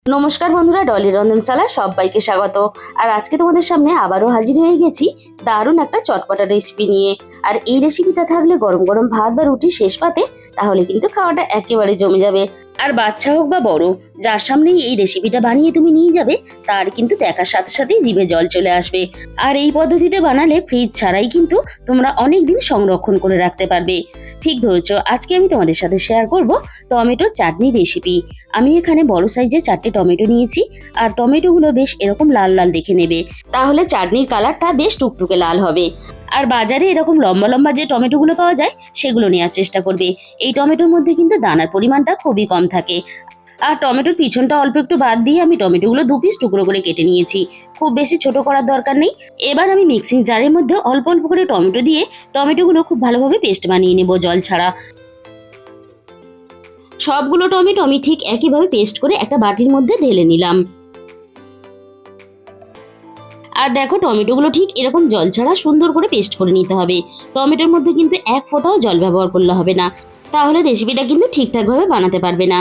নমস্কার বন্ধুরা, ডলি রন্ধনশালা সবাইকে স্বাগত। আর আজকে তোমাদের সামনে আবারও হাজির হয়ে গেছি দারুণ একটা চটপটা রেসিপি নিয়ে। আর এই রেসিপিটা থাকলে গরম গরম ভাত বা রুটি শেষ পাতে তাহলে কিন্তু খাওয়াটা একেবারে জমে যাবে। আর বাচ্চা হোক বা বড়, যার সামনেই এই রেসিপিটা বানিয়ে তুমি নিয়ে যাবে তার কিন্তু দেখার সাথে সাথেই জিভে জল চলে আসবে। আর এই পদ্ধতিতে বানালে ফ্রিজ ছাড়াই কিন্তু তোমরা অনেক দিন সংরক্ষণ করে রাখতে পারবে। ঠিক ধরেছো, আজকে আমি তোমাদের সাথে শেয়ার করব টমেটো চাটনি রেসিপি। আমি এখানে বড় সাইজে 4টে টমেটো নিয়েছি। আর টমেটোগুলো বেশ এরকম লাল লাল দেখে নেবে, তাহলে চাটনির কালারটা বেশ টুকটুকে লাল হবে। আর বাজারে এরকম লম্বা লম্বা যে টমেটোগুলো পাওয়া যায় সেগুলো নেওয়ার চেষ্টা করবে। এই টমেটোর মধ্যে কিন্তু দানার পরিমাণটা খুবই কম থাকে। আর টমেটোর পিছনটা অল্প একটু বাদ দিয়ে আমি টমেটোগুলো 2 পিস টুকরো করে কেটে নিয়েছি। খুব বেশি ছোট করার দরকার নেই। এবার আমি মিক্সিং জারের মধ্যে অল্প অল্প করে টমেটো দিয়ে টমেটোগুলো খুব ভালোভাবে পেস্ট বানিয়ে নেব জল ছাড়া। সবগুলো টমেটো আমি ঠিক একইভাবে পেস্ট করে একটা বাটির মধ্যে ঢেলে নিলাম। আর দেখো, টমেটোগুলো ঠিক এরকম জল ছাড়া সুন্দর করে পেস্ট করে নিতে হবে। টমেটোর মধ্যে কিন্তু এক ফোঁটাও জল ব্যবহার করলে হবে না, তাহলে রেসিপিটা কিন্তু ঠিকঠাকভাবে বানাতে পারবে না।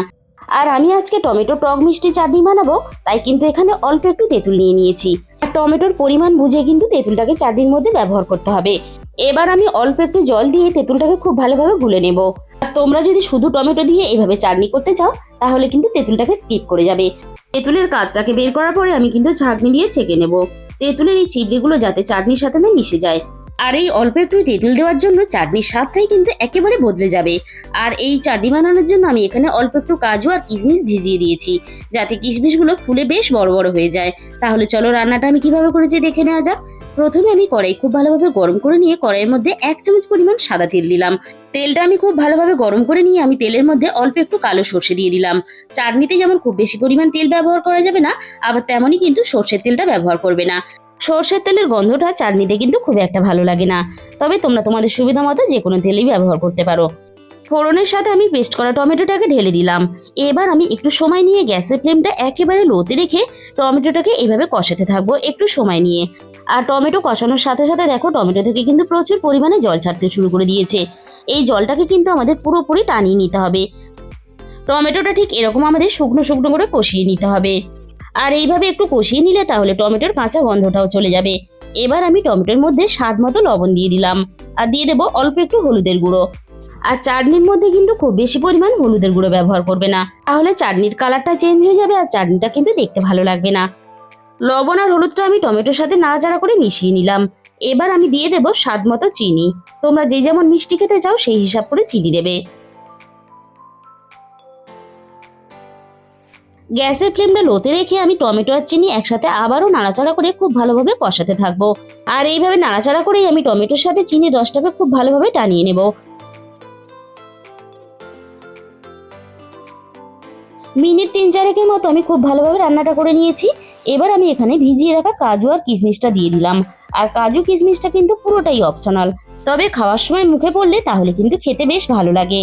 আর আমি আজকে টমেটো টক মিষ্টি চাটনি বানাবো, তাই কিন্তু এখানে অল্প একটু তেঁতুল নিয়ে নিয়েছি। আর টমেটোর পরিমাণ বুঝে কিন্তু তেঁতুলটাকে চাটনির মধ্যে ব্যবহার করতে হবে। এবার আমি অল্প একটু জল দিয়ে তেঁতুলটাকে খুব ভালোভাবে গুলে নেব। আর তোমরা যদি শুধু টমেটো দিয়ে এভাবে চাটনি করতে চাও তাহলে কিন্তু তেঁতুলটাকে স্কিপ করে যাবে। তেঁতুলের কাঁচটাকে বের করার পরে আমি কিন্তু ছাঁকনি দিয়ে ছেঁকে নেব, তেঁতুলের এই চিবড়িগুলো যাতে চাটনির সাথে না মিশে যায়। আর এই অল্প একটু তেঁতুল দেওয়ার জন্য চাটনির স্বাদটাই কিন্তু একেবারে বদলে যাবে। আর এই চাটনি বানানোর জন্য আমি এখানে অল্প একটু কাজু আর কিশমিশ ভিজিয়ে দিয়েছি, যাতে কিশমিশগুলো ফুলে বেশ বড় বড় হয়ে যায়। তাহলে চলো রান্নাটা আমি কিভাবে করেছি দেখে নেওয়া যাক। প্রথমে আমি কড়াই খুব ভালোভাবে গরম করে নিয়ে কড়াইয়ের মধ্যে 1 চামচ পরিমাণ সাদা তেল দিলাম। তেলটা আমি খুব ভালোভাবে গরম করে নিয়ে আমি তেলের মধ্যে অল্প একটু কালো সর্ষে দিয়ে দিলাম। চাটনিতে যেমন খুব বেশি পরিমাণ তেল ব্যবহার করা যাবে না, আবার তেমনই কিন্তু সর্ষের তেলটা ব্যবহার করবে না। সর্ষের তেলের গন্ধটা চাটনিতে কিন্তু খুব একটা ভালো লাগে না, তবে তোমরা তোমাদের সুবিধা মতো যে কোনো তেলই ব্যবহার করতে পারো। ফোড়নের সাথে আমি পেস্ট করা টমেটোটাকে ঢেলে দিলাম। এবার আমি একটু সময় নিয়ে গ্যাসের ফ্লেমটা একেবারে লোতে রেখে টমেটোটাকে এভাবে কষাতে থাকবো একটু সময় নিয়ে। আর টমেটো কষানোর সাথে সাথে দেখো, টমেটো থেকে কিন্তু প্রচুর পরিমাণে জল ছাড়তে শুরু করে দিয়েছে। এই জলটাকে কিন্তু আমাদের পুরোপুরি টানিয়ে নিতে হবে। টমেটোটা ঠিক এরকম আমাদের শুকনো শুকনো করে কষিয়ে নিতে হবে। আর এইভাবে একটু কষিয়ে নিলে তাহলে টমেটোর কাঁচা গন্ধটাও চলে যাবে। এবার আমি টমেটোর মধ্যে স্বাদ মতো লবণ দিয়ে দিলাম। আর দিয়ে দেবো অল্প একটু হলুদের গুঁড়ো। আর চাটনির মধ্যে কিন্তু খুব বেশি পরিমাণ হলুদের গুঁড়ো ব্যবহার করবে না, তাহলে চাটনির কালারটা চেঞ্জ হয়ে যাবে আর চাটনিটা কিন্তু দেখতে ভালো লাগবে না। লবণ আর হলুদটা আমি টমেটোর সাথে নাড়াচাড়া করে মিশিয়ে নিলাম। এবার আমি দিয়ে দেবো স্বাদ মতো চিনি। তোমরা যে যেমন মিষ্টি খেতে চাও সেই হিসাব করে চিনি দেবে। গ্যাসের ফ্লেমটা লোতে রেখে আমি টমেটো আর চিনি একসাথে আবারও নাড়াচাড়া করে খুব ভালোভাবে কষাতে থাকবো। আর এইভাবে নাড়াচাড়া করেই আমি টমেটোর সাথে চিনির রসটাকে খুব ভালোভাবে টানিয়ে নেব। মিনিট 3-4 মতো আমি খুব ভালোভাবে রান্নাটা করে নিয়েছি। এবার আমি এখানে ভিজিয়ে রাখা কাজু আর কিশমিশটা দিয়ে দিলাম। আর কাজু কিশমিশটা কিন্তু পুরোটাই অপশনাল, তবে খাওয়ার সময় মুখে পড়লে তাহলে কিন্তু খেতে বেশ ভালো লাগে।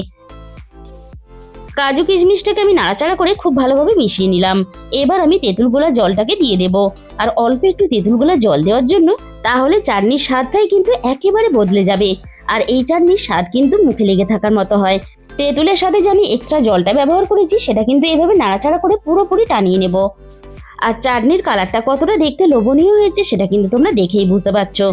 কাজু কিশমিশটাকে আমি নাড়াচাড়া করে খুব ভালোভাবে মিশিয়ে নিলাম। এবার আমি তেঁতুল গোলা জলটাকে দিয়ে দেব। আর অল্প একটু তেঁতুল গোলা জল দেওয়ার জন্য, তাহলে চাটনির স্বাদটাই কিন্তু একেবারে বদলে যাবে। আর এই চাটনির স্বাদ কিন্তু মুখে লেগে থাকার মতো হয়। তেঁতুলের সাথে যে আমি এক্সট্রা জলটা ব্যবহার করেছি সেটা কিন্তু এভাবে নাড়াচাড়া করে পুরোপুরি টানিয়ে নেব। আর চাটনির কালারটা কতটা দেখতে লোভনীয় হয়েছে সেটা কিন্তু তোমরা দেখেই বুঝতে পারছো।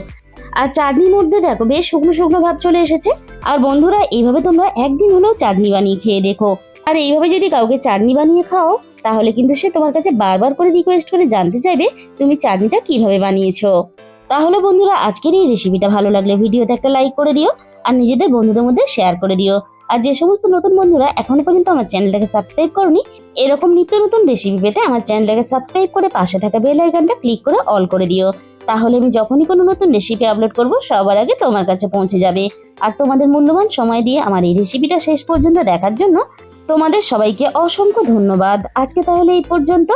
আর চাটনির মধ্যে দেখো বেশ শুকনো শুকনো ভাব চলে এসেছে। আর বন্ধুরা, এইভাবে তোমরা একদিন হলেও চাটনি বানিয়ে খেয়ে দেখো। আর এইভাবে যদি কাউকে চাটনি বানিয়ে খাও তাহলে কিন্তু সে তোমার কাছে বারবার করে রিকোয়েস্ট করে জানতে চাইবে তুমি চাটনিটা কিভাবে বানিয়েছো। তাহলে বন্ধুরা, আজকের এই রেসিপিটা ভালো লাগলে ভিডিওতে একটা লাইক করে দিও আর নিজেদের বন্ধুদের মধ্যে শেয়ার করে দিও। আর যে সমস্ত নতুন বন্ধুরা এখনো পর্যন্ত আমার চ্যানেলটাকে সাবস্ক্রাইব করনি, এরকম নিত্য নতুন রেসিপি পেতে আমার চ্যানেলটাকে সাবস্ক্রাইব করে পাশে থাকা বেল আইকনটা ক্লিক করে অল করে দিও। তাহলে আমি যখনই কোনো নতুন রেসিপি আপলোড করব সবার আগে তোমার কাছে পৌঁছে যাবে। আর তোমাদের মূল্যবান সময় দিয়ে আমার এই রেসিপিটা শেষ পর্যন্ত দেখার জন্য তোমাদের সবাইকে অসংখ্য ধন্যবাদ। আজকে তাহলে এই পর্যন্ত।